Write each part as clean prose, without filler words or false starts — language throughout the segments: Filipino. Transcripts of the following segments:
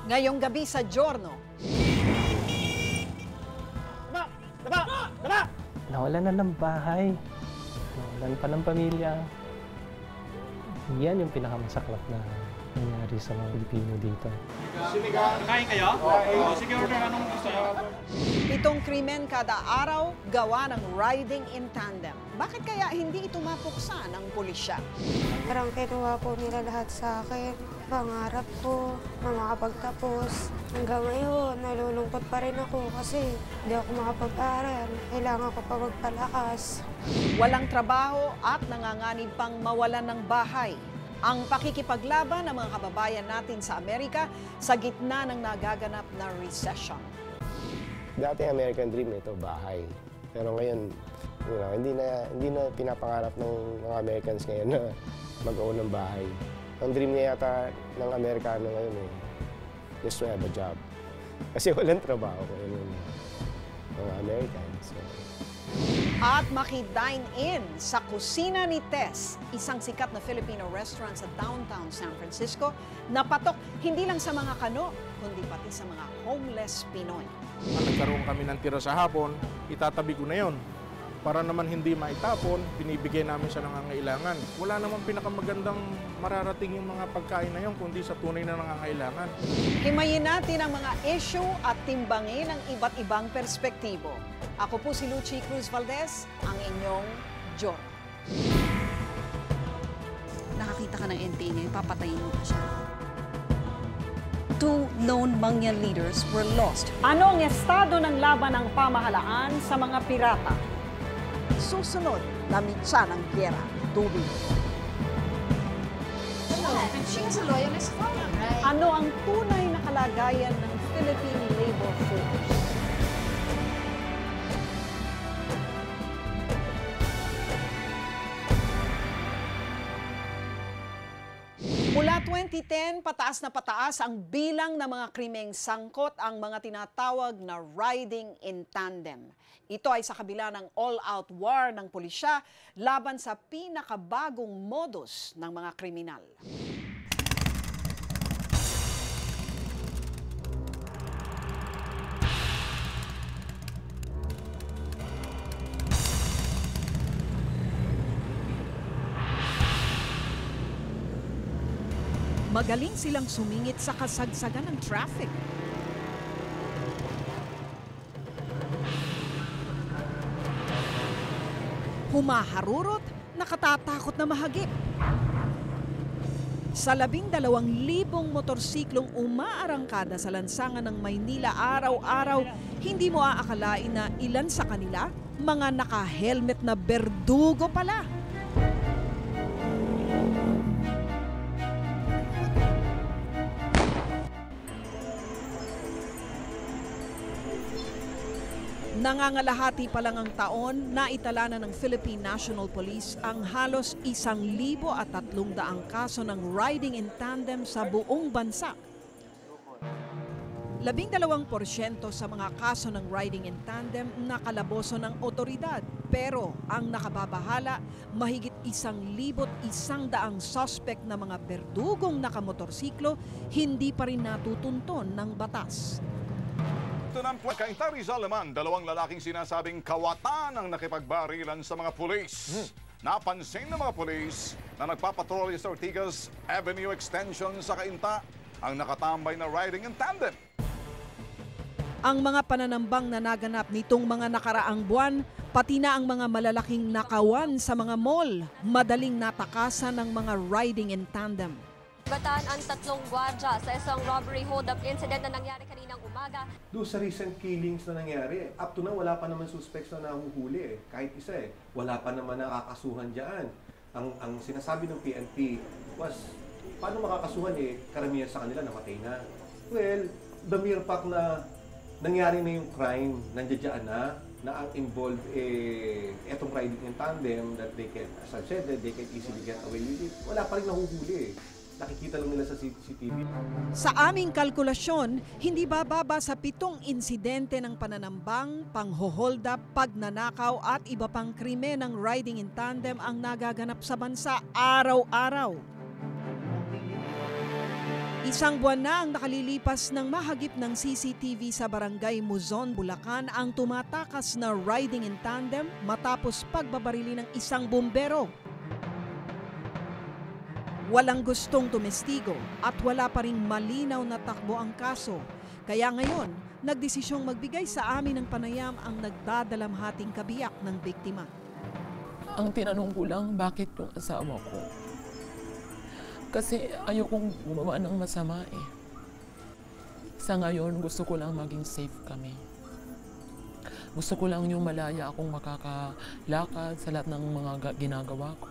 Ngayong gabi sa Giorno. Nawalan na ng bahay. Nawalan pa ng pamilya. Yan yung pinakamasaklap na nangyari sa mga Pilipino dito. Kain kayo? Oo. Sige, order. Anong gusto nyo? 7 krimen kada araw gawa ng riding in tandem. Bakit kaya hindi ito mapuksa ng pulisya? Parang kinuha po nila lahat sa akin. Pangarap ko na makapagtapos. Hanggang ngayon, nalulungkot pa rin ako kasi hindi ako makapag-aral. Kailangan ko pa magpalakas. Walang trabaho at nanganganib pang mawalan ng bahay. Ang pakikipaglaban ng mga kababayan natin sa Amerika sa gitna ng nagaganap na recession. Dati American dream ito, bahay. Pero ngayon, hindi na pinapangarap ng mga Americans ngayon na mag-own ng bahay. Ang dream niya yata ng Amerikano ngayon just to have a job. Kasi walang trabaho ngayon ng mga Americans. So. At maki-dine-in sa kusina ni Tess, isang sikat na Filipino restaurant sa downtown San Francisco, na patok hindi lang sa mga kano, kundi pati sa mga homeless Pinoy. Nagkaroon kami ng tira sa hapon, itatabi ko na yon. Para naman hindi maitapon, binibigay namin sa nangangailangan. Wala naman pinakamagandang mararating yung mga pagkain na yon, kundi sa tunay na nangangailangan. Himayin natin ang mga issue at timbangin ang iba't ibang perspektibo. Ako po si Lucy Cruz Valdez, ang inyong Jor. Nakakita ka ng NPA ngayon, papatayin mo pa siya. 2 known Mangyan leaders were lost. Ano ang estado ng laban ng pamahalaan sa mga pirata? Susunod na mitsa ng gyera, tubig. She's a loyalist farmer, right? Ano ang tunay na kalagayan ng Philippine Labor Force? Mula 2010, pataas na pataas ang bilang ng mga krimeng sangkot ang mga tinatawag na riding in tandem. Ito ay sa kabila ng all-out war ng pulisya laban sa pinakabagong modus ng mga kriminal. Magaling silang sumingit sa kasagsagan ng traffic. Humaharurot, nakatatakot na mahagip. Sa 12,000 motorsiklong umaarangkada sa lansangan ng Maynila araw-araw, hindi mo aakalain na ilan sa kanila mga naka-helmet na berdugo pala. Nangangalahati pa lang ang taon, naitala na ng Philippine National Police ang halos 1,300 kaso ng riding in tandem sa buong bansa. 12% sa mga kaso ng riding in tandem nakalaboso ng otoridad. Pero ang nakababahala, mahigit 1,100 suspect na mga berdugong nakamotorsiklo hindi pa rin natutunton ng batas. Ito ng Kainta Rizal naman, 2 lalaking sinasabing kawatan ang nakipagbarilan sa mga pulis. Napansin ng mga pulis na nagpapatrolya sa Ortigas Avenue Extension sa Kainta ang nakatambay na riding in tandem. Ang mga pananambang na naganap nitong mga nakaraang buwan, pati na ang mga malalaking nakawan sa mga mall, madaling natakasan ng mga riding in tandem. Bataan ang 3 gwardiya sa isang robbery hold-up incident na nangyari kaninang umaga. Doon sa recent killings na nangyari, up to now wala pa naman suspects na nahuhuli kahit isa Wala pa naman nakakasuhan dyan. Ang sinasabi ng PNP was, paano makakasuhan karamihan sa kanila namatay na. Well, the mere fact na nangyari na yung crime, nandiyan na ang involved etong riding in tandem that they can, as I said, that they can easily get away with it. Wala pa rin nahuhuli Nakikita lang nila sa CCTV. Sa aming kalkulasyon, hindi bababa sa 7 insidente ng pananambang, pangho-hold up, pagnanakaw at iba pang krimen ng riding in tandem ang nagaganap sa bansa araw-araw. Isang buwan na ang nakalilipas ng mahagip ng CCTV sa Barangay Muzon, Bulacan ang tumatakas na riding in tandem matapos pagbabarili ng isang bumbero. Walang gustong tumestigo at wala pa ring malinaw na takbo ang kaso. Kaya ngayon, nagdesisyong magbigay sa amin ng panayam ang nagdadalamhating kabiyak ng biktima. Ang tinanong ko lang, bakit yung asawa ko? Kasi ayokong gumawa ng masama eh. Sa ngayon, gusto ko lang maging safe kami. Gusto ko lang yung malaya akong makakalakad sa lahat ng mga ginagawa ko.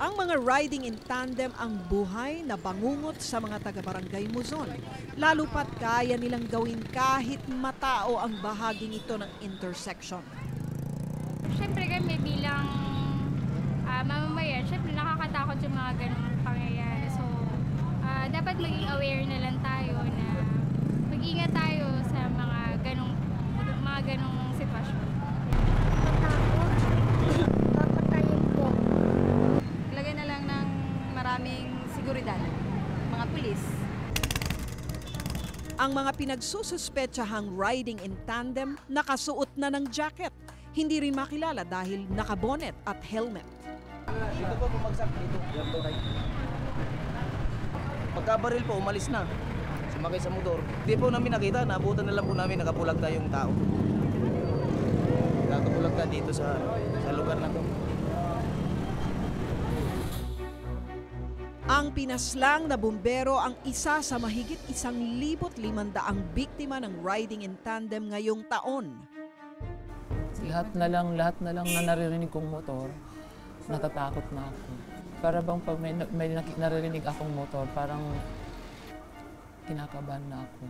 Ang mga riding in tandem ang buhay na bangungot sa mga taga-barangay Muzon. Lalo pat kaya nilang gawin kahit matao ang bahaging ito ng intersection. Siyempre kami bilang mamamayan, syempre nakakatakot yung mga ganong pangyayari. So, dapat maging aware na lang tayo na mag-ingat tayo sa mga ganong sitwasyon. Papatayin po. Lagay na lang ng maraming seguridad, mga pulis. Ang mga pinagsususpetsahang riding in tandem nakasuot na ng jacket. Hindi rin makilala dahil nakabonet at helmet. Dito po bumagsak dito. Pagkabaril po, umalis na. Sumakay sa motor. Hindi po namin nakita, naabutan na lang po namin nakapulag tayong tao. Nakapulag ka dito sa lugar na to. Ang pinaslang na bumbero ang isa sa mahigit 1,500 biktima ng riding in tandem ngayong taon. Lahat na lang na naririnig kong motor, natatakot na ako. Para bang pag may naririnig akong motor, parang kinakabahan na ako.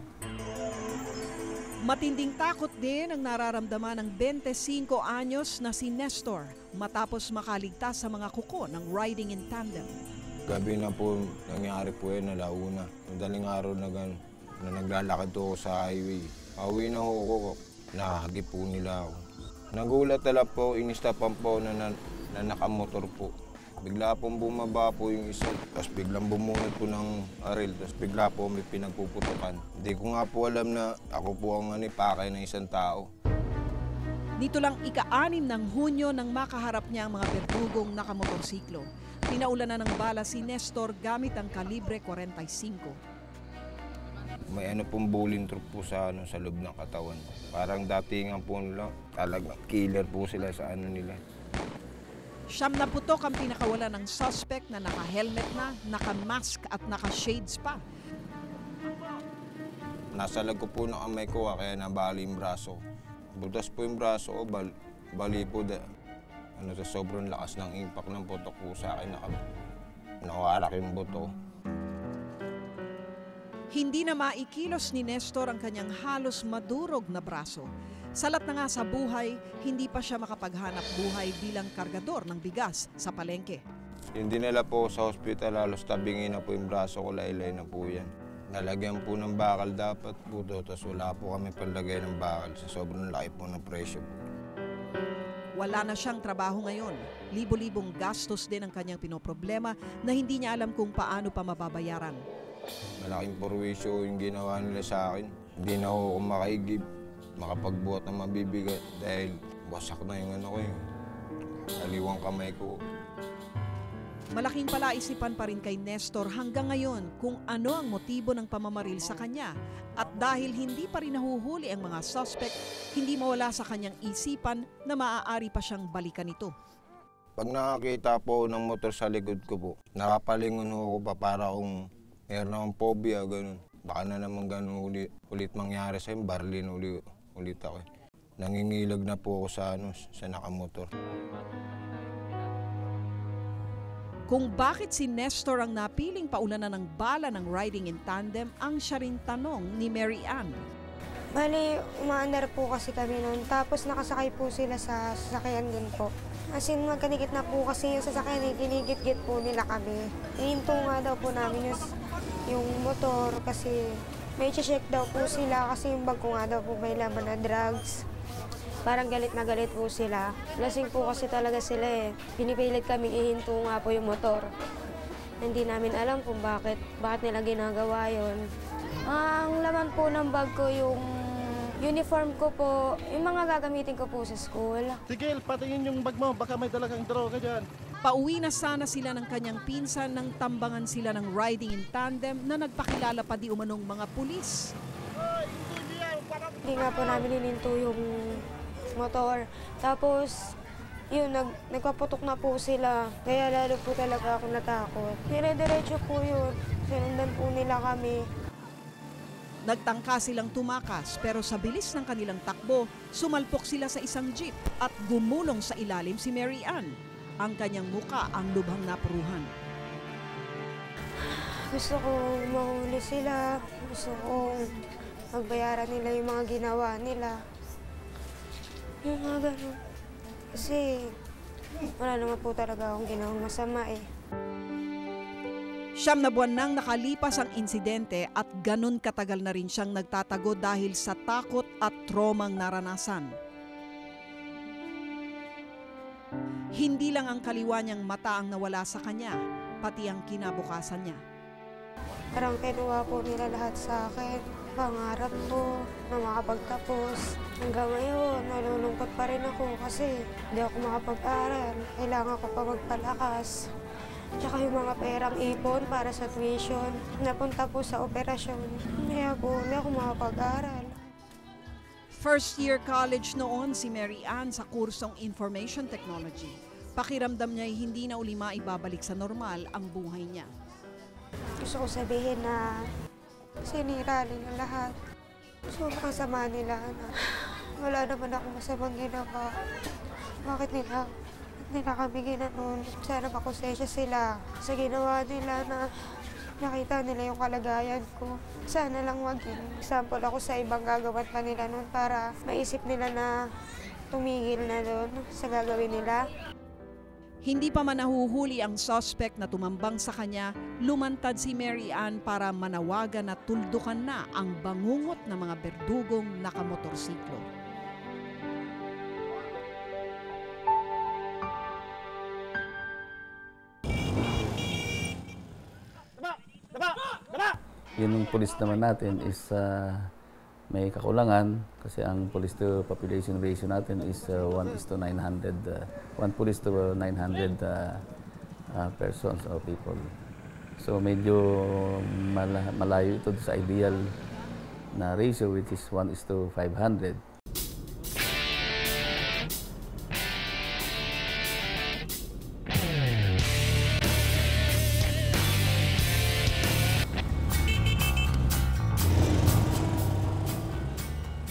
Matinding takot din ang nararamdaman ng 25 anyos na si Nestor matapos makaligtas sa mga kuko ng riding in tandem. Gabi na po nangyari po yun, alauna. Madaling araw na naglalakad ako sa highway. Pauwi na ako, nakahagip po nila ako. Nagulat tala po, inistapan po na nakamotor po. Bigla pong bumaba po yung isa, tapos biglang bumunot po ng aril, tapos bigla po may pinagpuputukan. Hindi ko nga po alam na ako po ang pakay ng isang tao. Nito lang ika-6 ng Hunyo nang makaharap niya ang mga berdugong nakamotorsiklo. Pinaulan na ng bala si Nestor gamit ang kalibre 45. May pong bowling troop po sa loob ng katawan. Parang datingan po nila, talagang killer po sila sa nila. 70 ang pinakawala ng suspect na naka-helmet na, naka-mask at naka-shades pa. Nasalag ko po ng kamay ko kaya nabali yung braso. Butas po yung braso ko, bali po sa sobrang lakas ng impact ng putok po sa akin, nakawarak yung buto. Hindi na maikilos ni Nestor ang kanyang halos madurog na braso. Salat na nga sa buhay, hindi pa siya makapaghanap buhay bilang kargador ng bigas sa palengke. Hindi nila po sa hospital, halos tabingin na po yung braso ko, laylay na po yan. Nalagyan po ng bakal dapat po to, tapos wala po kami palagay ng bakal sa sobrang laki po ng presyo. Wala na siyang trabaho ngayon. Libo-libong gastos din ang kanyang pinoproblema na hindi niya alam kung paano pa mababayaran. Malaking porwisyo yung ginawa nila sa akin. Hindi na ako makaigib, makapagbuhat ng mabibigat dahil wasak na yung aliwang kamay ko. Malaking palaisipan pa rin kay Nestor hanggang ngayon kung ano ang motibo ng pamamaril sa kanya. At dahil hindi pa rin nahuhuli ang mga suspect, hindi mawala sa kanyang isipan na maaari pa siyang balikan ito. Pag nakakita po ng motor sa likod ko po, nakapalingon ako pa para kung meron akong phobia, ganun. Baka na naman ganun ulit mangyari sa'yo, barlin ulit ako. Nangingilag na po ako sa nakamotor. Kung bakit si Nestor ang napiling paulanan ng bala ng riding in tandem ang siya rin tanong ni Mary Ann. Bali, umaandar po kasi kami noon. Tapos nakasakay po sila sa sasakyan din po. As in, magkanikit na po kasi yung sasakyan, ginigit-git po nila kami. Ihinto nga daw po namin yung motor kasi may check daw po sila kasi yung bag ko nga daw po may laman na drugs. Parang galit na galit po sila. Lasing po kasi talaga sila eh. Pinipilit kaming ihinto nga po yung motor. Hindi namin alam kung bakit nila ginagawa yon. Ang laman po ng bag ko yung uniform ko po, yung mga gagamitin ko po sa school. Sige, patingin yung bag mo, baka may dalagang droga dyan. Pauwi na sana sila ng kanyang pinsan nang tambangan sila ng riding in tandem na nagpakilala pa di umanong mga pulis. Hindi nga po namin hininto yung motor. Tapos, yun, nagpaputok na po sila. Kaya lalo po talaga ako natakot. Dire-diretso po yun. Sinundan po nila kami. Nagtangka silang tumakas pero sa bilis ng kanilang takbo, sumalpok sila sa isang jeep at gumulong sa ilalim si Mary Ann. Ang kanyang muka ang lubhang napuruhan. Gusto kong mahuli sila. Gusto kong magbayaran nila yung mga ginawa nila. Yung mga ganun. Kasi wala naman po talaga akong ginawang masama eh. 9 na buwan nang nakalipas ang insidente at ganun katagal na rin siyang nagtatago dahil sa takot at tromang naranasan. Hindi lang ang kaliwa niyang mata ang nawala sa kanya, pati ang kinabukasan niya. Parang kinuha po nila lahat sa akin. Pangarap ko na makapagtapos. Hanggang ngayon, nalulungkot pa rin ako kasi hindi ako makapag-aral. Kailangan ko pa magpalakas. Tsaka yung mga perang ipon para sa tuition, napunta po sa operasyon. Kaya po, hindi ako makapag-aral. First year college noon si Mary Ann sa kursong Information Technology. Pakiramdam niya ay hindi na uli maibabalik sa normal ang buhay niya. Gusto ko sabihin na sinira nila lahat. Sobrang sama nila na wala naman ako masamang ginawa. Bakit nila kami ginanon? Sana makonsensya sila sa ginawa nila na nakita nila yung kalagayan ko. Sana lang maging example ako sa ibang gagawin pa nila nun para maisip nila na tumigil na doon sa gagawin nila. Hindi pa man nahuhuli ang suspect na tumambang sa kanya, lumantad si Mary Ann para manawagan na tuldukan na ang bangungot ng mga berdugong nakamotorsiklo. Yun yung police naman natin is may kakulangan kasi ang police to population ratio natin is 1:900, 1 police to 900 persons or people. So medyo malayo ito sa ideal na ratio which is 1:500.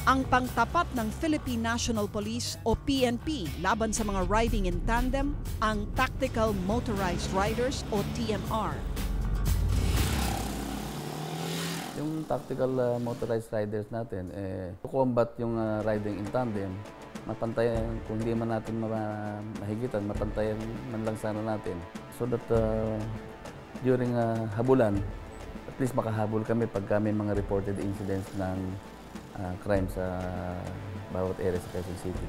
Ang pangtapat ng Philippine National Police o PNP laban sa mga riding in tandem, ang Tactical Motorized Riders o TMR. Yung Tactical Motorized Riders natin, to combat yung riding in tandem, mapantayan, kung hindi man natin mahigitan, mapantayan man lang sana natin. So that during habulan, at least makahabol kami pag may mga reported incidents ng crime sa bawat area sa Quezon City.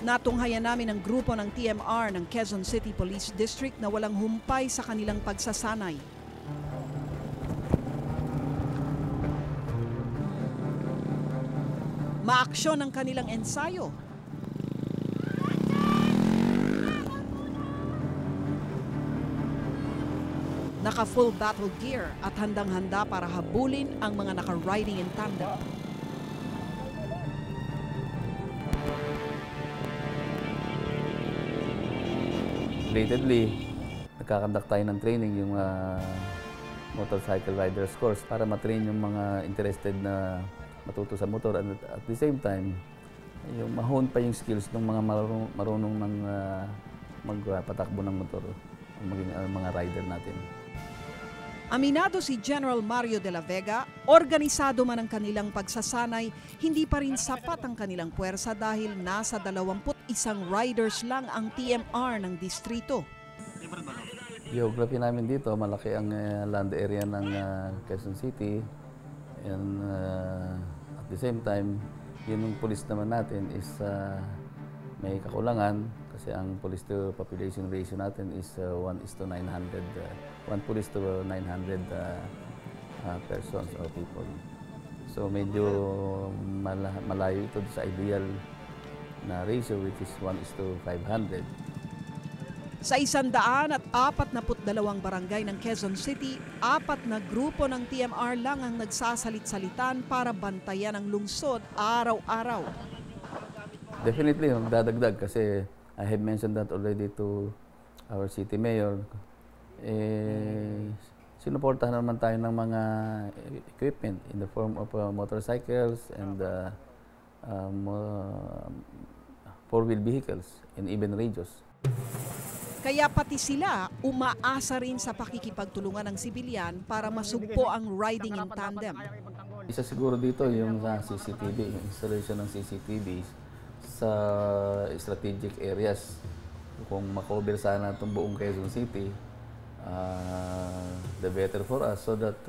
Natunghayan namin ang grupo ng TMR ng Quezon City Police District na walang humpay sa kanilang pagsasanay. Maaksyon ang kanilang ensayo. Naka-full battle gear at handang-handa para habulin ang mga naka-riding in tandem. Relatedly, nagkakandak tayo ng training yung motorcycle riders course para matrain yung mga interested na matuto sa motor and at the same time, yung ma-hone pa yung skills ng mga marunong ng magpatakbo ng motor, maging mga rider natin. Aminado si General Mario de la Vega, organisado man ang kanilang pagsasanay, hindi pa rin sapat ang kanilang puwersa dahil nasa 21 riders lang ang TMR ng distrito. Geography namin dito, malaki ang land area ng Quezon City. And at the same time, yun yung police naman natin is may kakulangan Kasi ang police to population ratio natin is 1:900, 1 police to 900 persons or people. So medyo malayo ito sa ideal na ratio, which is 1:500. Sa 142 barangay ng Quezon City, 4 na grupo ng TMR lang ang nagsasalit-salitan para bantayan ang lungsod araw-araw. Definitely, magdadagdag kasi I have mentioned that already to our city mayor. Sinuportahan naman tayo ng mga equipment in the form of motorcycles and four-wheel vehicles and even radios. Kaya pati sila umaasa rin sa pakikipagtulungan ng sibilyan para masugpo ang riding in tandem. Isa siguro dito yung CCTV, yung installation ng CCTV sa strategic areas. Kung makover sana itong buong Quezon City, the better for us, so that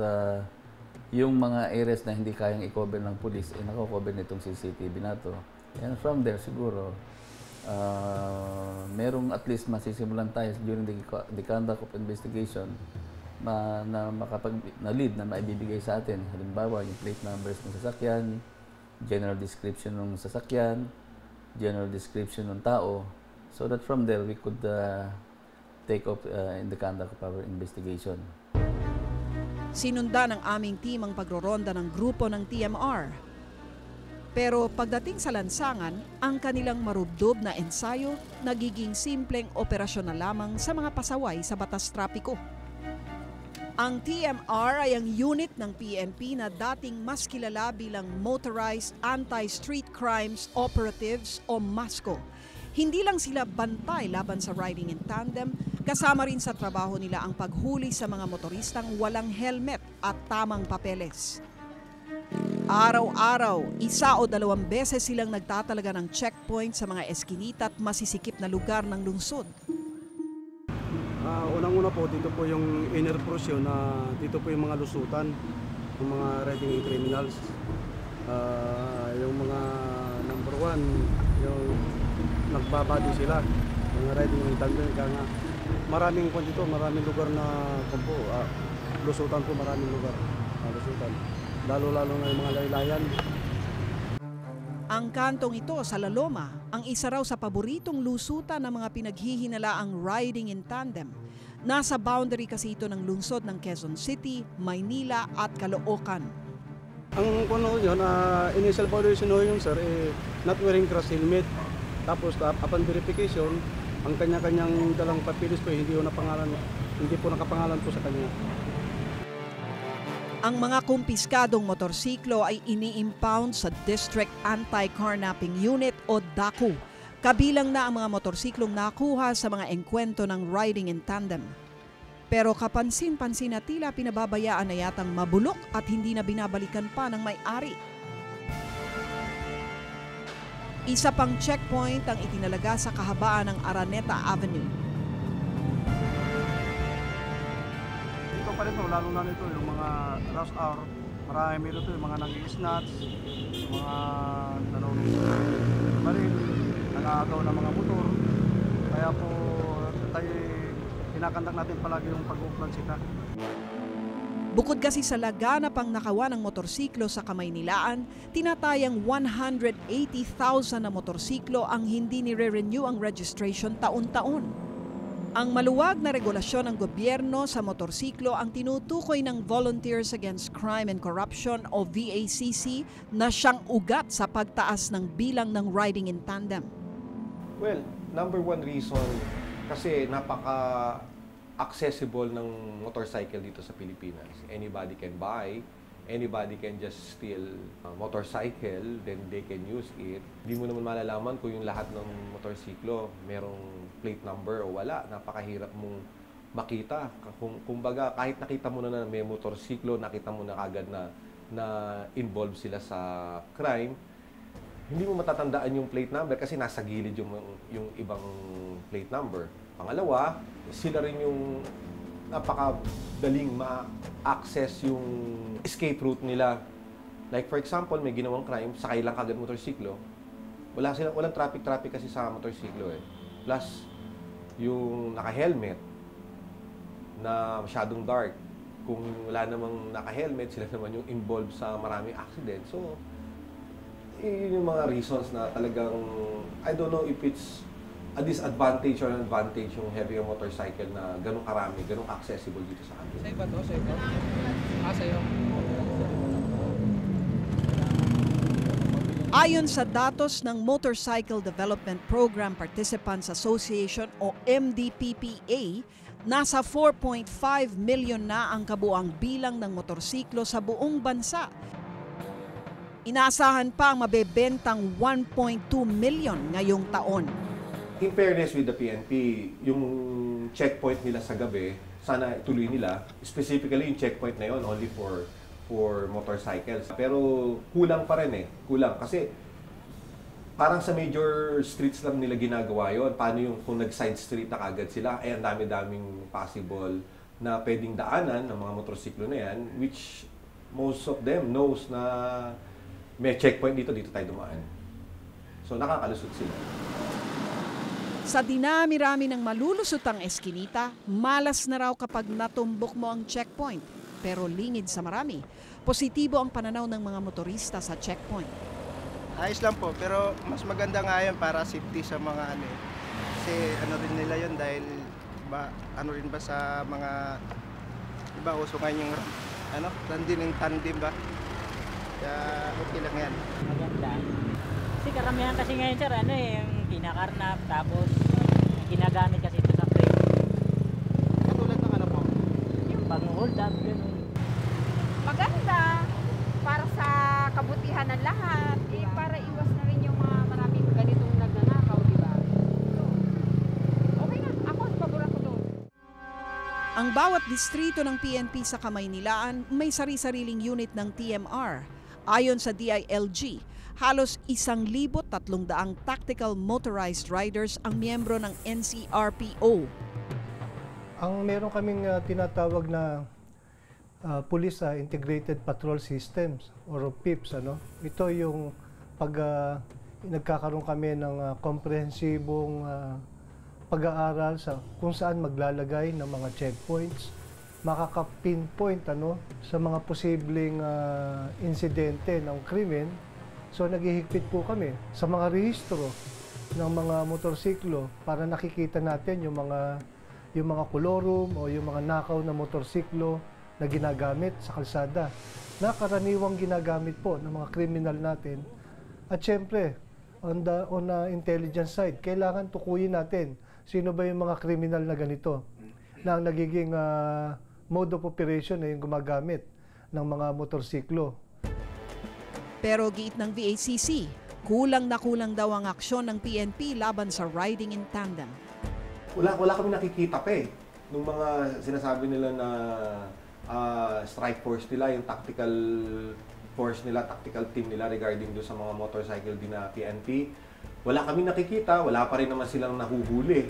yung mga areas na hindi kayang i-cover ng police, nako-cover nitong CCTV na to. And from there siguro, merong at least masisimulan tayo during the conduct of investigation na lead na maibibigay sa atin. Halimbawa, yung plate numbers ng sasakyan, general description ng sasakyan, general description ng tao, so that from there we could take up in the conduct of our investigation. Sinunda ng aming team ang pagroronda ng grupo ng TMR. Pero pagdating sa lansangan, ang kanilang marubdob na ensayo nagiging simpleng operasyon na lamang sa mga pasaway sa batas trapiko. Ang TMR ay ang unit ng PNP na dating mas kilala bilang Motorized Anti-Street Crimes Operatives o MASCO. Hindi lang sila bantay laban sa riding in tandem, kasama rin sa trabaho nila ang paghuli sa mga motoristang walang helmet at tamang papeles. Araw-araw, 1 o 2 beses silang nagtatalaga ng checkpoint sa mga eskinita at masisikip na lugar ng lungsod. Unang-una po, dito po yung inner portion na dito po yung mga lusutan, yung mga riding criminals. Yung mga number 1, yung nagbabadi sila, mga riding in tandem. Kaya nga, maraming lugar na lusutan po, maraming lugar na lusutan. Lalo-lalo na yung mga laylayan. Ang kantong ito sa La Loma, ang isa raw sa paboritong lusutan ng mga pinaghihinalaang riding in tandem. Nasa boundary kasi ito ng lungsod ng Quezon City, Maynila at Caloocan. Ang yun, initial violation yun sir, not wearing cross helmet. Tapos upon verification, ang kanya-kanyang dalang papilis po hindi po nakapangalan po sa kanya. Ang mga kumpiskadong motorsiklo ay ini-impound sa District Anti-Carnapping Unit o DACU. Kabilang na ang mga motorsiklong nakuha sa mga engkwentro ng riding in tandem. Pero kapansin-pansin na tila pinababayaan na yatang mabulok at hindi na binabalikan pa ng may-ari. Isa pang checkpoint ang itinalaga sa kahabaan ng Araneta Avenue. Dito pa rin po, lalo na nito yung mga rush hour, marami dito yung mga nang-i-snatch, mga nanonood sa baril, nag-aagaw ng mga motor. Kaya po tayo kinakandak natin palagi yung pag-uplansita. Bukod kasi sa laganap ang nakawa ng motorsiklo sa Kamaynilaan, tinatayang 180,000 na motorsiklo ang hindi nire-renew ang registration taon-taon. Ang maluwag na regulasyon ng gobyerno sa motorsiklo ang tinutukoy ng Volunteers Against Crime and Corruption o VACC na siyang ugat sa pagtaas ng bilang ng riding in tandem. Well, number 1 reason kasi accessible ng motorcycle dito sa Pilipinas. Anybody can buy, anybody can just steal a motorcycle, then they can use it. Hindi mo naman malalaman kung yung lahat ng motorsiklo merong plate number o wala. Napakahirap mong makita. Kumbaga, kahit nakita mo na may motorsiklo, nakita mo na agad na involved sila sa crime, hindi mo matatandaan yung plate number kasi nasa gilid yung ibang plate number. Pangalawa, sila rin yung napakadaling ma-access yung escape route nila. Like for example, may ginawang crime, sakay lang kagad motorsiklo. Walang traffic kasi sa motorsiklo eh. Plus, yung naka-helmet na masyadong dark. Kung wala namang naka-helmet, sila naman yung involved sa maraming accident. So, yun yung mga reasons na talagang, I don't know if it's a disadvantage or an advantage yung heavier motorcycle na ganun karami, ganun accessible dito sa atin. Sa iba to, sa iba. Sa'yo. Ayon sa datos ng Motorcycle Development Program Participants Association o MDPPA, nasa 4.5 million na ang kabuang bilang ng motorsiklo sa buong bansa. Inaasahan pa ang mabebentang 1.2 million ngayong taon. In fairness with the PNP, yung checkpoint nila sa gabi, sana ituloy nila. Specifically, yung checkpoint na yun only for motorcycles. Pero kulang pa rin kulang. Kasi parang sa major streets lang nila ginagawa yun. Paano yung kung nag-side street na kagad sila, ang dami-daming possible na pwedeng daanan ng mga motorsiklo na yan, which most of them knows na may checkpoint dito tayo dumaan. So nakakalusot sila. Sa dinami-rami ng malulusutang eskinita, malas na raw kapag natumbok mo ang checkpoint. Pero lingid sa marami, positibo ang pananaw ng mga motorista sa checkpoint. Ayos lang po, pero mas maganda nga yan para safety sa mga ano. Kasi ano rin nila yun dahil ano rin ba sa mga iba uso ngayon yung running tandem ba? Kaya okay lang yan. Maganda. Kasi karamihan kasi ngayon sir, yung kinakarnap, tapos ginagamit kasi ito sa frame. Katulad ng ano po? Yung pang-hold up, gano'n. Maganda para sa kabutihan ng lahat, para iwas na rin yung mga maraming ganitong nagnanakaw, di ba? So, okay na, ako, pabor ako doon. Ang bawat distrito ng PNP sa Kamaynilaan may sari-sariling unit ng TMR. Ayon sa DILG, halos 1,300 tactical motorized riders ang miyembro ng NCRPO. Ang meron kaming tinatawag na Police Integrated Patrol Systems or PIPS. Ito yung pag nagkakaroon kami ng komprehensibong pag-aaral sa kung saan maglalagay ng mga checkpoints, makaka-pinpoint sa mga posibleng insidente ng krimen. So naghihigpit po kami sa mga rehistro ng mga motorsiklo para nakikita natin yung mga kolorum o yung mga nakaw na motorsiklo na ginagamit sa kalsada na karaniwang ginagamit po ng mga kriminal natin. At syempre, on the intelligence side, kailangan tukuyin natin sino ba yung mga kriminal na ganito na ang nagiging mode of operation na yung gumagamit ng mga motorsiklo. Pero giit ng VACC, kulang na kulang daw ang aksyon ng PNP laban sa riding in tandem. Wala kami nakikita pa nung mga sinasabi nila na strike force nila, yung tactical force nila, tactical team nila regarding do sa mga motorcycle din na PNP. Wala kami nakikita, wala pa rin naman silang nahuhuli.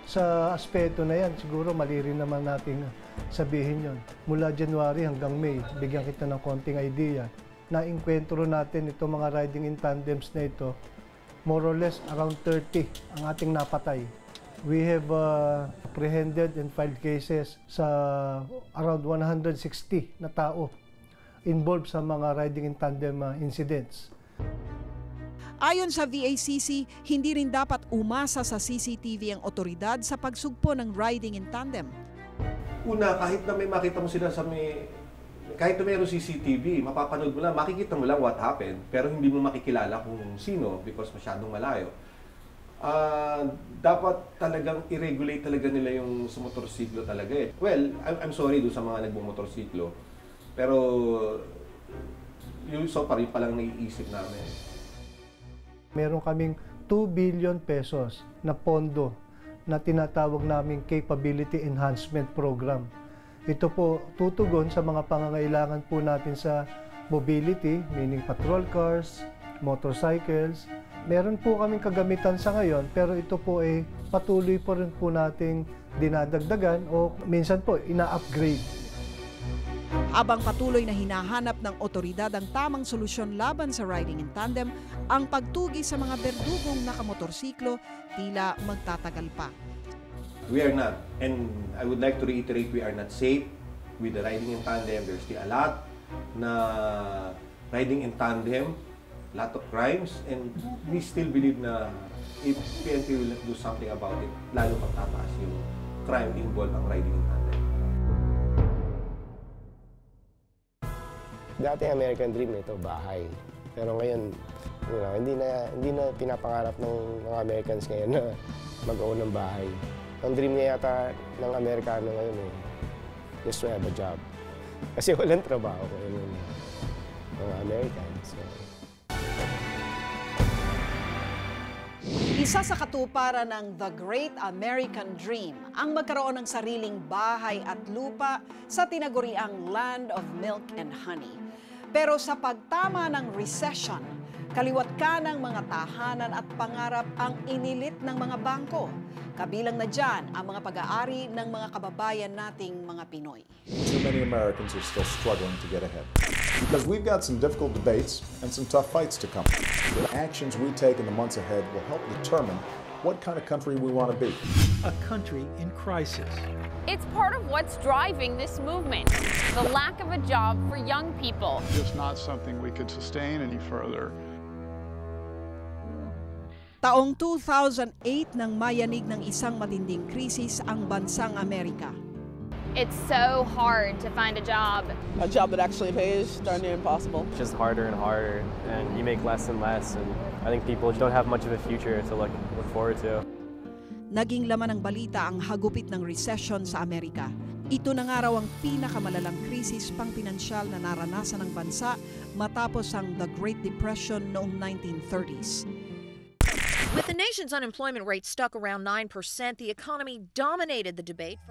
Sa aspeto na yan, siguro mali rin naman natin sabihin yon. Mula January hanggang May, bigyan kita ng konting idea. Na-enkwentro natin itong mga riding in tandems na ito, more or less around 30 ang ating napatay. We have apprehended and filed cases sa around 160 na tao involved sa mga riding in tandem incidents. Ayon sa VACC, hindi rin dapat umasa sa CCTV ang otoridad sa pagsugpo ng riding in tandem. Una, kahit na may makita mo sila kahit na mayroong CCTV, mapapanood mo lang, makikita mo lang what happened, pero hindi mo makikilala kung sino because masyadong malayo. Dapat talagang i-regulate talaga nila yung sa motorsiklo talaga Well, I'm sorry doon sa mga nagmumotorsiklo, pero yung so pa rin palang naiisip namin. Meron kaming 2 billion pesos na pondo na tinatawag naming Capability Enhancement Program. Ito po tutugon sa mga pangangailangan po natin sa mobility, meaning patrol cars, motorcycles. Meron po kaming kagamitan sa ngayon, pero ito po ay patuloy po rin po nating dinadagdagan o minsan po ina-upgrade. Habang patuloy na hinahanap ng otoridad ang tamang solusyon laban sa riding in tandem, ang pagtugi sa mga berdugong nakamotorsiklo tila magtatagal pa. We are not, and I would like to reiterate, we are not safe with the riding in tandem. There's still a lot na riding in tandem, lot of crimes, and we still believe na if PNP will do something about it, lalo magtataas yung crime involved ang riding in tandem. Dati American dream ito, bahay. Pero ngayon, hindi na pinapangarap ng mga Americans ngayon na mag-own ng bahay. Ang dream niya yata ng Amerikano ngayon is to have a job. Kasi walang trabaho ngayon ng mga Americans. So. Isa sa katuparan ng The Great American Dream ang magkaroon ng sariling bahay at lupa sa tinaguriang Land of Milk and Honey. Pero sa pagtama ng recession, kaliwat ka ng mga tahanan at pangarap ang inilit ng mga bangko. Kabilang na dyan ang mga pag-aari ng mga kababayan nating mga Pinoy. Too many Americans are still struggling to get ahead. Because we've got some difficult debates and some tough fights to come. The actions we take in the months ahead will help determine what kind of country we want to be. A country in crisis. It's part of what's driving this movement, the lack of a job for young people. It's not something we could sustain any further. Taong 2008 nang mayanig ng isang matinding krisis ang bansang Amerika. It's so hard to find a job. A job that actually pays darn near impossible. It's just harder and harder, and you make less and less, and I think people don't have much of a future to look forward to. Naging laman ng balita ang hagupit ng recession sa Amerika. Ito na nga raw ang pinakamalalang krisis pang-pinansyal na naranasan ng bansa matapos ang The Great Depression noong 1930s. With the nation's unemployment rate stuck around 9%, the economy dominated the debate.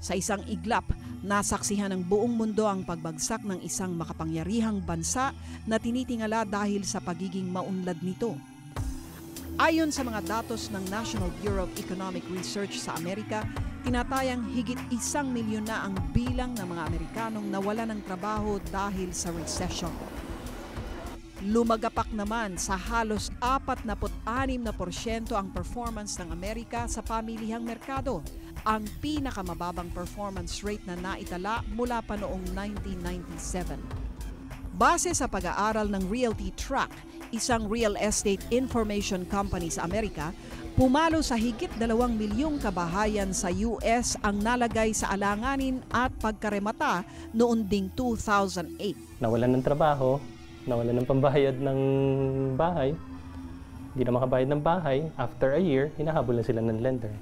Sa isang iglap, nasaksihan ng buong mundo ang pagbagsak ng isang makapangyarihang bansa na tinitingala dahil sa pagiging maunlad nito. Ayon sa mga datos ng National Bureau of Economic Research sa Amerika, tinatayang higit 1 milyon na ang bilang ng mga Amerikanong nawalan ng trabaho dahil sa recession. Lumagapak naman sa halos 46% ang performance ng Amerika sa pamilihang merkado, ang pinakamababang performance rate na naitala mula pa noong 1997. Base sa pag-aaral ng Realty Track, isang real estate information company sa Amerika, pumalo sa higit 2 milyong kabahayan sa US ang nalagay sa alanganin at pagkaremata noong ding 2008. Nawalan ng trabaho, nawalan ng pambayad ng bahay, hindi na makabayad ng bahay, after a year, hinahabol na sila ng lender.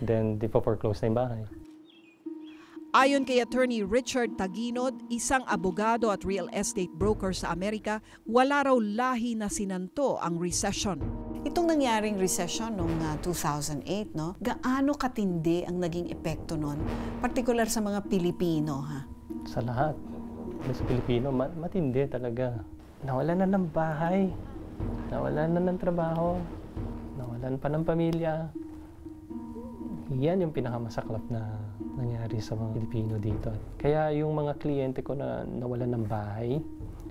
Then, di pa foreclose na yung bahay. Ayon kay Attorney Richard Taginod, isang abogado at real estate broker sa Amerika, wala raw lahi na sinanto ang recession. Itong nangyaring recession noong 2008, no? Gaano katindi ang naging epekto nun? Partikular sa mga Pilipino, ha? Sa lahat. Sa Pilipino, matindi talaga. Nawalan na ng bahay, nawalan na ng trabaho, nawalan pa ng pamilya. Yan yung pinakamasaklap na nangyari sa mga Pilipino dito. Kaya yung mga kliyente ko na nawalan ng bahay,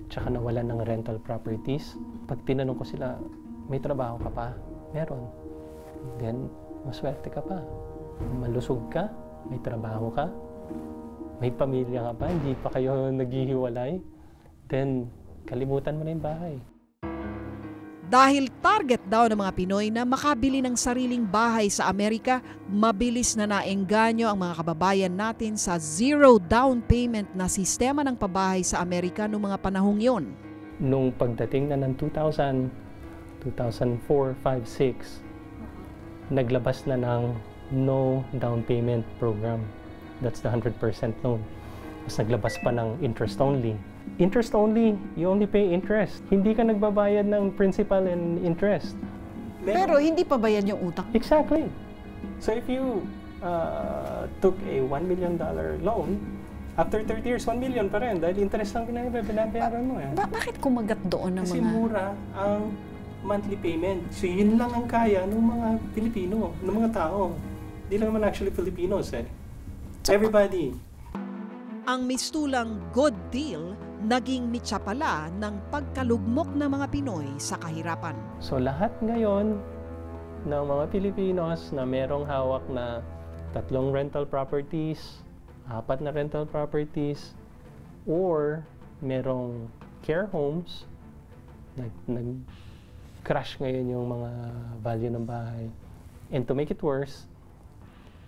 tsaka nawalan ng rental properties, pag tinanong ko sila, may trabaho ka pa? Meron. Then, maswerte ka pa. Malusog ka, may trabaho ka, may pamilya ka pa, hindi pa kayo naghihiwalay, then kalimutan mo na yung bahay. Dahil target daw ng mga Pinoy na makabili ng sariling bahay sa Amerika, mabilis na naengganyo ang mga kababayan natin sa zero down payment na sistema ng pabahay sa Amerika noong mga panahong yon. Nung pagdating na ng 2000, 2004, 5, 6, naglabas na ng no down payment program. That's the 100% loan. Mas naglabas pa ng interest only. Interest only, you only pay interest. Hindi ka nagbabayad ng principal and interest. Pero hindi pa bayad yung utang. Exactly. So if you took a $1 million loan, after 30 years, 1 million pa rin. Dahil interest lang binabayaran mo. Bakit kumagat doon ng Kasi mga... mura ang monthly payment. So yun lang ang kaya ng mga Pilipino, ng mga tao. Hindi lang naman actually Filipinos eh. Everybody. Ang mistulang good deal naging mitsa pala ng pagkalugmok ng mga Pinoy sa kahirapan. So lahat ngayon ng mga Pilipinos na merong hawak na 3 rental properties, 4 na rental properties, or merong care homes, nag-crash ngayon yung mga value ng bahay. And to make it worse,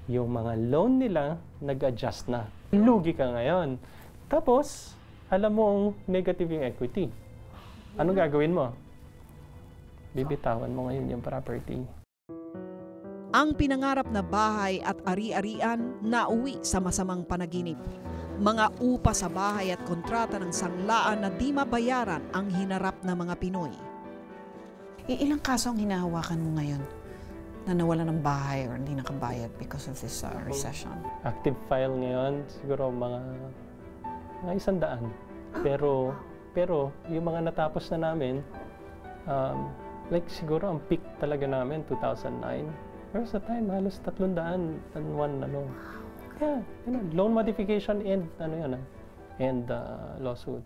yung mga loan nila nag-adjust na. Lugi ka ngayon. Tapos, alam mong negative yung equity. Ano gagawin mo? Bibitawan mo ngayon yung property. Ang pinangarap na bahay at ari-arian nauwi sa masamang panaginip. Mga upa sa bahay at kontrata ng sanglaan na di mabayaran ang hinarap ng mga Pinoy. Ilang kaso ang hinahawakan mo ngayon na nawala ng bahay or hindi nakabayad because of this recession? Active file ngayon, siguro mga 100. Pero yung mga natapos na namin, like siguro ang peak talaga namin, 2009. Pero sa time, halos 301 Yeah, loan modification and lawsuit.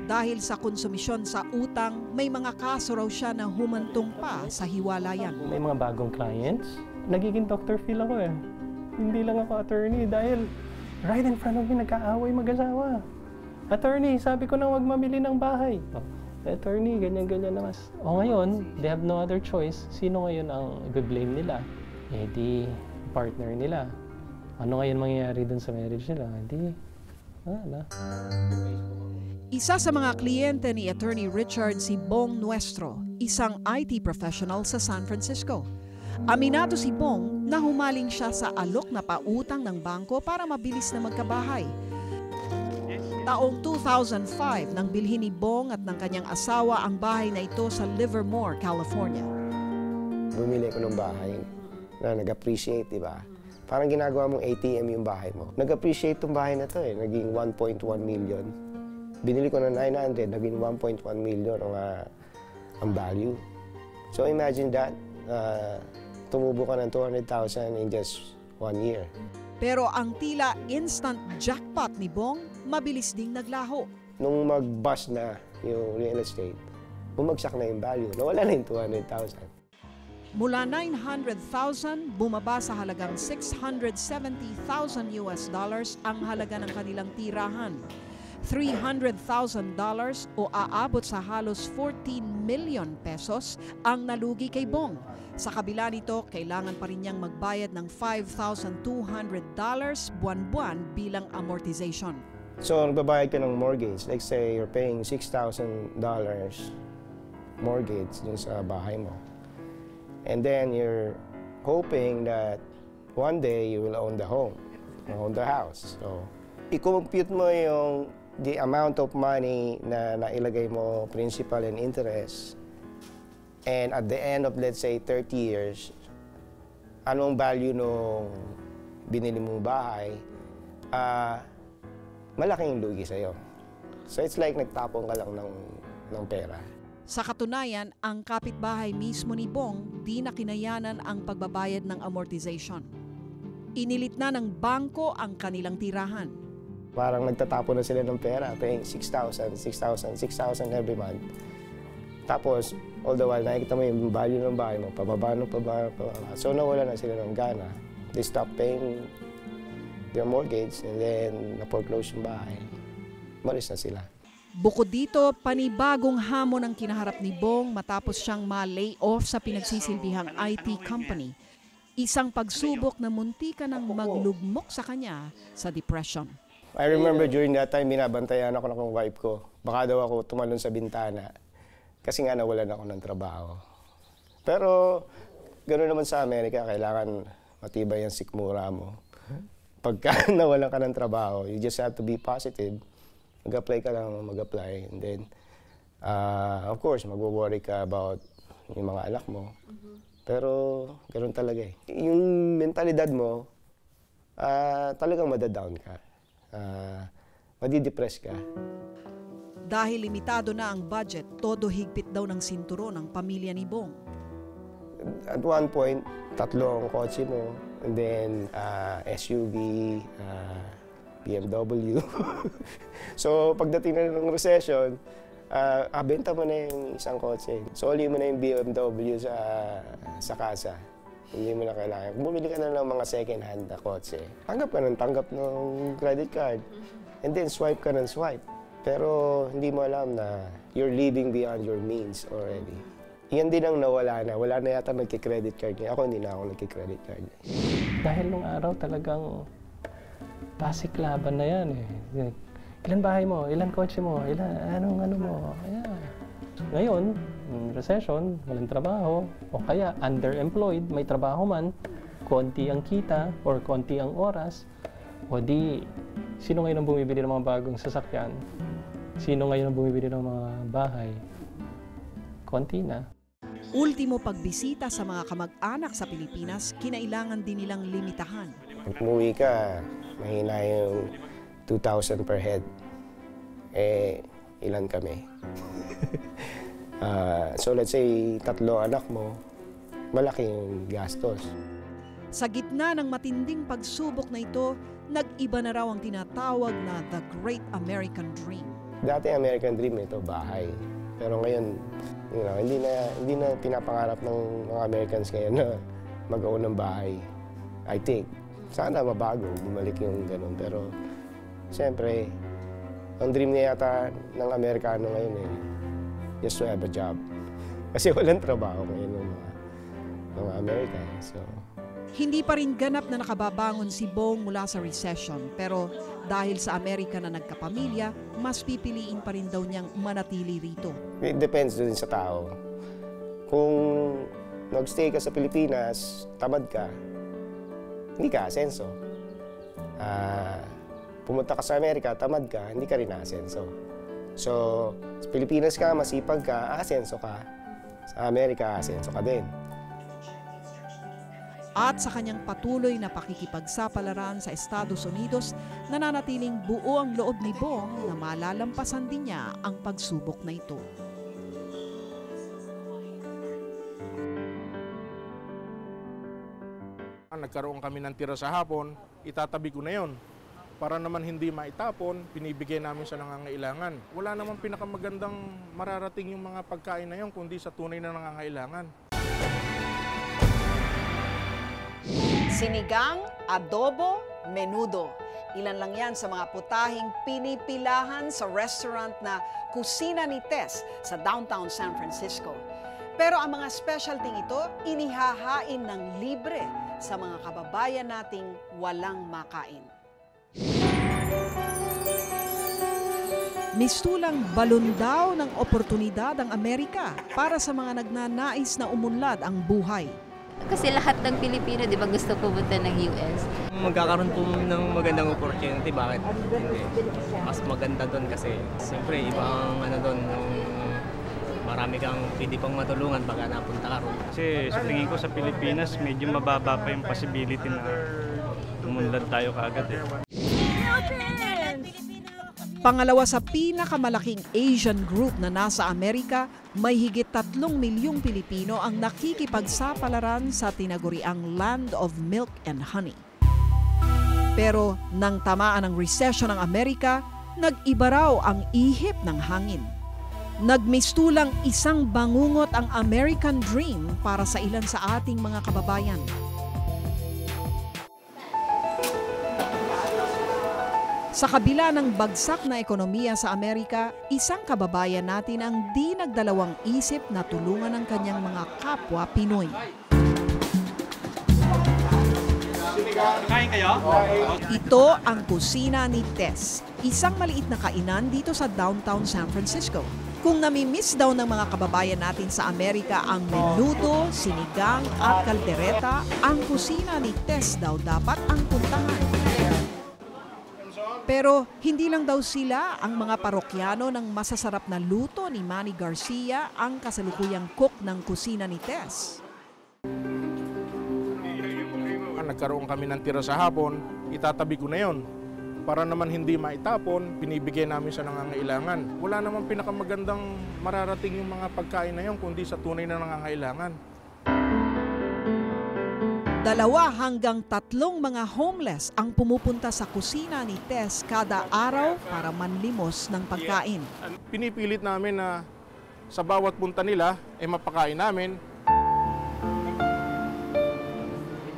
Dahil sa konsumisyon sa utang, may mga kaso raw siya na humantong pa sa hiwalayan. May mga bagong clients. Nagiging Dr. Phil ako eh. Hindi lang ako attorney dahil right in front of me nagkaaway mag-asawa. Attorney, sabi ko na huwag mamili ng bahay. Attorney, ganyan-ganyan na mas. O ngayon, they have no other choice. Sino ngayon ang i-blame nila? Eh di, partner nila. Ano ngayon mangyayari dun sa marriage nila? Hindi, wala. Isa sa mga kliyente ni Attorney Richard si Bong Nuestro, isang IT professional sa San Francisco. Aminado si Bong na humaling siya sa alok na pautang ng bangko para mabilis na magkabahay. Taong 2005 nang bilhin ni Bong at ng kanyang asawa ang bahay na ito sa Livermore, California. Bumili ko ng bahay na nag-appreciate, di ba? Parang ginagawa mong ATM yung bahay mo. Nag-appreciate itong bahay na to eh. Naging 1.1 million. Binili ko na 900, naging 1.1 million ang value. So imagine that, tumubo ka ng 200,000 in just 1 year. Pero ang tila instant jackpot ni Bong, mabilis ding naglaho. Nung mag-bust na yung real estate, bumagsak na yung value. Nawala na yung 200,000. Mula 900,000, bumaba sa halagang $670,000 ang halaga ng kanilang tirahan. $300,000 o aabot sa halos 14 million pesos ang nalugi kay Bong. Sa kabila nito, kailangan pa rin niyang magbayad ng $5,200 buwan-buwan bilang amortization. So, nagbabayad ka ng mortgage. Like say, you're paying $6,000 mortgage dun sa bahay mo. And then you're hoping that one day you will own the home, own the house. So, i-compute mo yung the amount of money na nailagay mo, principal and interest, and at the end of, let's say, 30 years, anong value nung binili mong bahay, malaking lugi sa'yo. So it's like nagtapon ka lang ng pera. Sa katunayan, ang kapitbahay mismo ni Bong di na kinayanan ang pagbabayad ng amortization. Inilit na ng bangko ang kanilang tirahan. Parang nagtatapon na sila ng pera, paying $6,000 every month. Tapos, all the while, nakikita mo yung value ng bahay mo, pababa. So, nawala na sila ng gana. They stop paying their mortgage and then na-foreclose yung bahay. Malis na sila. Bukod dito, panibagong hamon ang kinaharap ni Bong matapos siyang ma-lay off sa pinagsisilbihang IT company. Isang pagsubok na muntika ng maglugmok sa kanya sa depression. I remember during that time, binabantayan ako ng wife ko. Baka daw ako tumalon sa bintana kasi nga nawalan ako ng trabaho. Pero gano'n naman sa Amerika, kailangan matibay ang sikmura mo. Pagka nawalan ka ng trabaho, you just have to be positive. Mag-apply ka lang, mag-apply. And then, of course, mag-worry ka about yung mga anak mo. Pero gano'n talaga eh. Yung mentalidad mo, talagang madadown ka. Madidepress ka. Dahil limitado na ang budget, todo higpit daw ng sinturo ng pamilya ni Bong. At one point, 3 ang kotse mo, and then SUV, BMW. So pagdating na ng recession, benta mo na yung isang kotse. Soli mo na yung BMW sa kasa. Hindi mo na kailangan. Kung bumili ka na ng mga second-hand na kotse, tanggap ng credit card. And then swipe ka ng swipe. Pero hindi mo alam na you're living beyond your means already. Yan din ang nawala na. Wala na yata nagki-credit card niya. Ako hindi na ako nagki-credit card. Dahil nung araw talagang basic laban na yan eh. Ilan bahay mo? Ilan kotse mo? Anong ano mo? Ayan. Ngayon, recession, walang trabaho, o kaya underemployed, may trabaho man, konti ang kita or konti ang oras, o di, sino ngayon ang bumibili ng mga bagong sasakyan? Sino ngayon ang bumibili ng mga bahay? Konti na. Ultimo pagbisita sa mga kamag-anak sa Pilipinas, kinailangan din nilang limitahan. Pag umuwi ka, mahina yung 2,000 per head. Ilan kami? So let's say, 3 anak mo, malaki yung gastos. Sa gitna ng matinding pagsubok na ito, nag-iba na raw ang tinatawag na The Great American Dream. Dati American Dream ito, bahay. Pero ngayon, hindi na pinapangarap ng mga Americans ngayon na mag-own ng bahay. I think. Sana mabago, bumalik yung ganun. Pero, siyempre, ang dream niya yata ng Amerikano ngayon just to have a job. Kasi walang trabaho ngayon ng mga Americans. So. Hindi pa rin ganap na nakababangon si Bong mula sa recession. Pero dahil sa Amerika na nagkapamilya, mas pipiliin pa rin daw niyang manatili rito. It depends din sa tao. Kung nag-stay ka sa Pilipinas, tamad ka, hindi ka asenso. Pumunta ka sa Amerika, tamad ka, hindi ka rin asenso. So, sa Pilipinas ka, masipag ka, asenso ka. Sa Amerika, asenso ka din. At sa kanyang patuloy na pakikipagsapalaran sa Estados Unidos, nananatiling buo ang loob ni Bong na malalampasan din niya ang pagsubok na ito. Nagkaroon kami ng tira sa hapon, itatabi ko na yon. Para naman hindi maitapon, binibigay namin sa nangangailangan. Wala naman pinakamagandang mararating yung mga pagkain na yon kundi sa tunay na nangangailangan. Sinigang, adobo, menudo. Ilan lang yan sa mga putahing pinipilahan sa restaurant na Kusina ni Tess sa downtown San Francisco. Pero ang mga specialty ito, inihahain ng libre sa mga kababayan nating walang makain. Mistulang balon daw ng oportunidad ang Amerika para sa mga nagnanais na umunlad ang buhay. Kasi lahat ng Pilipino, di ba, gusto pumunta ng US? Magkakaroon po ng magandang opportunity, bakit hindi? Mas maganda doon kasi, siyempre, ibang doon, marami kang pwede pang matulungan pagka napunta ka ron. Kasi sa tingin ko sa Pilipinas, medyo mababa pa yung possibility na umunlad tayo kaagad eh. Pangalawa sa pinakamalaking Asian group na nasa Amerika, may higit 3 milyong Pilipino ang nakikipagsapalaran sa tinaguriang Land of Milk and Honey. Pero nang tamaan ng recession ng Amerika, nag-iba raw ang ihip ng hangin. Nagmistulang isang bangungot ang American Dream para sa ilan sa ating mga kababayan. Sa kabila ng bagsak na ekonomiya sa Amerika, isang kababayan natin ang di nagdalawang isip na tulungan ang kanyang mga kapwa Pinoy. Kain kayo? Ito ang Kusina ni Tess, isang maliit na kainan dito sa downtown San Francisco. Kung nami-miss daw ng mga kababayan natin sa Amerika ang menudo, sinigang at kaldereta, ang Kusina ni Tess daw dapat ang puntahan. Pero hindi lang daw sila ang mga parokyano ng masasarap na luto ni Manny Garcia ang kasalukuyang cook ng Kusina ni Tess. Nagkaroon kami ng tira sa hapon, itatabi ko na yon. Para naman hindi maitapon, binibigay namin sa nangangailangan. Wala naman pinakamagandang mararating yung mga pagkain na yon kundi sa tunay na nangangailangan. 2 hanggang 3 mga homeless ang pumupunta sa kusina ni Tess kada araw para manlimos ng pagkain. Pinipilit namin na sa bawat punta nila, mapakain namin.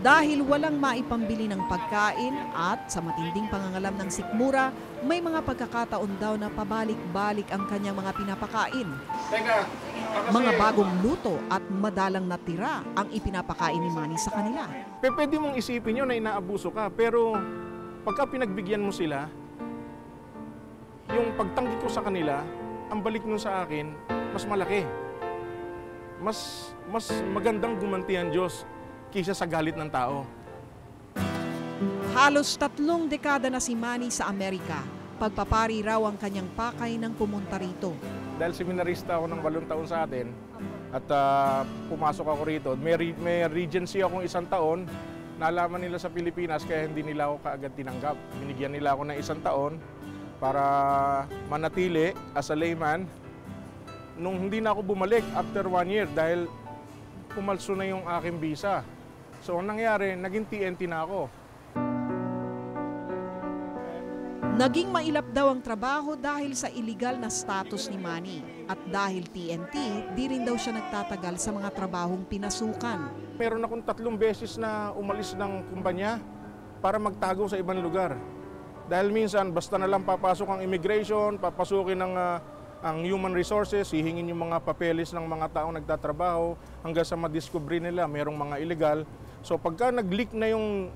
Dahil walang maipambili ng pagkain at sa matinding pangangalam ng sikmura, may mga pagkakataon daw na pabalik-balik ang kanyang mga pinapakain. Mga bagong luto at madalang natira ang ipinapakain ni Manny sa kanila. Pwede mong isipin yun na inaabuso ka, pero pagka pinagbigyan mo sila, yung pagtanggi ko sa kanila, ang balik nun sa akin, mas malaki. Mas magandang gumanti ang Diyos kaysa sa galit ng tao. Halos 3 dekada na si Manny sa Amerika. Pagpapari raw ang kanyang pakay nang pumunta rito. Dahil seminarista ako ng 8 taon sa atin at pumasok ako rito, may regency akong 1 taon. Nalaman nila sa Pilipinas kaya hindi nila ako kaagad tinanggap. Binigyan nila ako ng 1 taon para manatili as a layman. Nung hindi na ako bumalik after 1 year dahil pumalso na yung aking visa. So ang nangyari, naging TNT na ako. Naging mailap daw ang trabaho dahil sa illegal na status ni Manny. At dahil TNT, di rin daw siya nagtatagal sa mga trabahong pinasukan. Meron akong 3 beses na umalis ng kumpanya para magtago sa ibang lugar. Dahil minsan, basta na lang papasok ang immigration, papasukin ang human resources, hihingin yung mga papeles ng mga taong nagtatrabaho hanggang sa madiscovery nila merong mga illegal. So pagka nag-leak na yung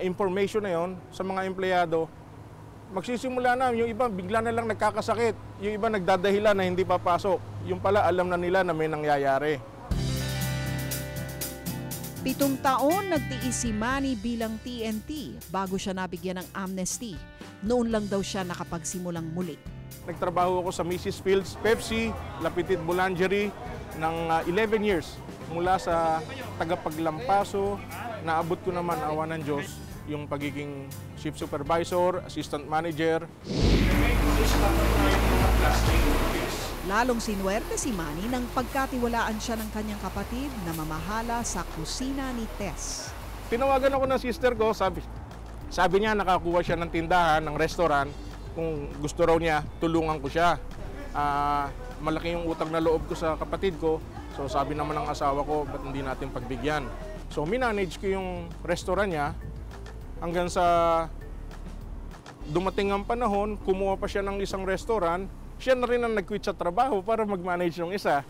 information na yon sa mga empleyado, magsisimula na, yung iba bigla na lang nagkakasakit, yung iba nagdadahilan na hindi papasok. Yung pala alam na nila na may nangyayari. 7 taon nagtiis si Manny bilang TNT bago siya nabigyan ng amnesty. Noon lang daw siya nakapagsimulang muli. Nagtrabaho ako sa Mrs. Fields Pepsi, Lapitit Boulangerie ng 11 years. Mula sa tagapaglampaso, naabot ko naman, awa ng Diyos, yung pagiging shift supervisor, assistant manager. Lalong sinuwerte si Manny nang pagkatiwalaan siya ng kanyang kapatid na mamahala sa kusina ni Tess. Tinawagan ako ng sister ko, sabi niya nakakuha siya ng tindahan, ng restaurant. Kung gusto raw niya, tulungan ko siya. Malaki yung utang na loob ko sa kapatid ko. So sabi naman ng asawa ko, ba't hindi natin pagbigyan? So minanage ko yung restaurant niya hanggang sa dumating ang panahon, kumuha pa siya ng isang restaurant. Siya na rin ang nag-quit sa trabaho para mag-manage ng isa.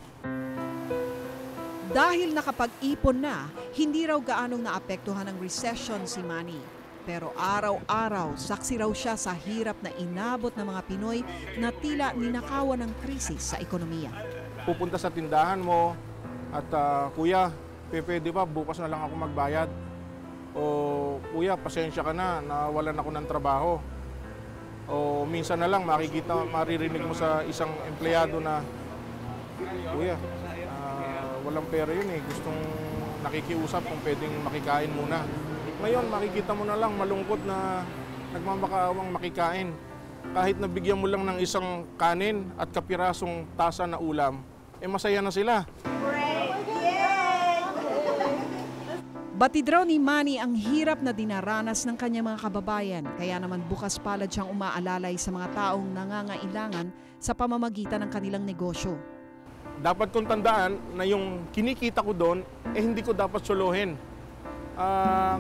Dahil nakapag-ipon na, hindi raw gaanong naapektuhan ng recession si Manny. Pero araw-araw, saksi raw siya sa hirap na inabot ng mga Pinoy na tila ninakawan ng krisis sa ekonomiya. Pupunta sa tindahan mo at kuya, pwede ba bukas na lang ako magbayad? O kuya, pasensya ka na, nawalan ako ng trabaho. O minsan na lang maririnig mo sa isang empleyado na, kuya, walang pera yun eh, gustong nakikiusap kung pwedeng makikain muna. Ngayon, makikita mo na lang malungkot na nagmamakaawang makikain. Kahit nabigyan mo lang ng isang kanin at kapirasong tasa na ulam, masaya na sila. Batid raw ni Manny ang hirap na dinaranas ng kanyang mga kababayan, kaya naman bukas palad siyang umaalalay sa mga taong nangangailangan sa pamamagitan ng kanilang negosyo. Dapat kong tandaan na yung kinikita ko doon, hindi ko dapat suluhin.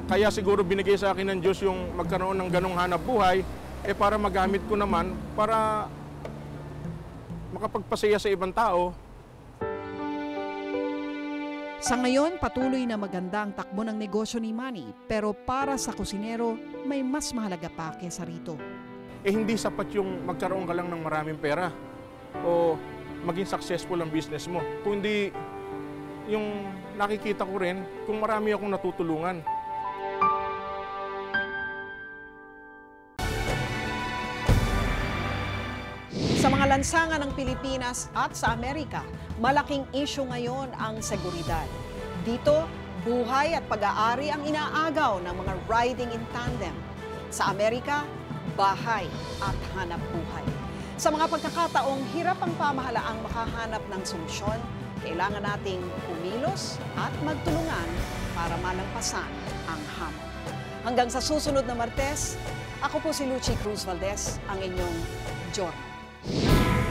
Kaya siguro binigay sa akin ng Diyos yung magkaroon ng ganong hanap buhay, para magamit ko naman para makapagpasaya sa ibang tao. Sa ngayon, patuloy na maganda ang takbo ng negosyo ni Manny, pero para sa kusinero, may mas mahalaga pa kesa rito. Hindi sapat yung magkaroon ka lang ng maraming pera o maging successful ang business mo. Kundi yung nakikita ko rin kung marami akong natutulungan. Sa mga lansangan ng Pilipinas at sa Amerika, malaking issue ngayon ang seguridad. Dito, buhay at pag-aari ang inaagaw ng mga riding in tandem. Sa Amerika, bahay at hanap buhay. Sa mga pagkakataong hirap ang pamahalaang makahanap ng solusyon, kailangan nating kumilos at magtulungan para malampasan ang hamon. Hanggang sa susunod na Martes, ako po si Lucy Cruz Valdez, ang inyong Jordan.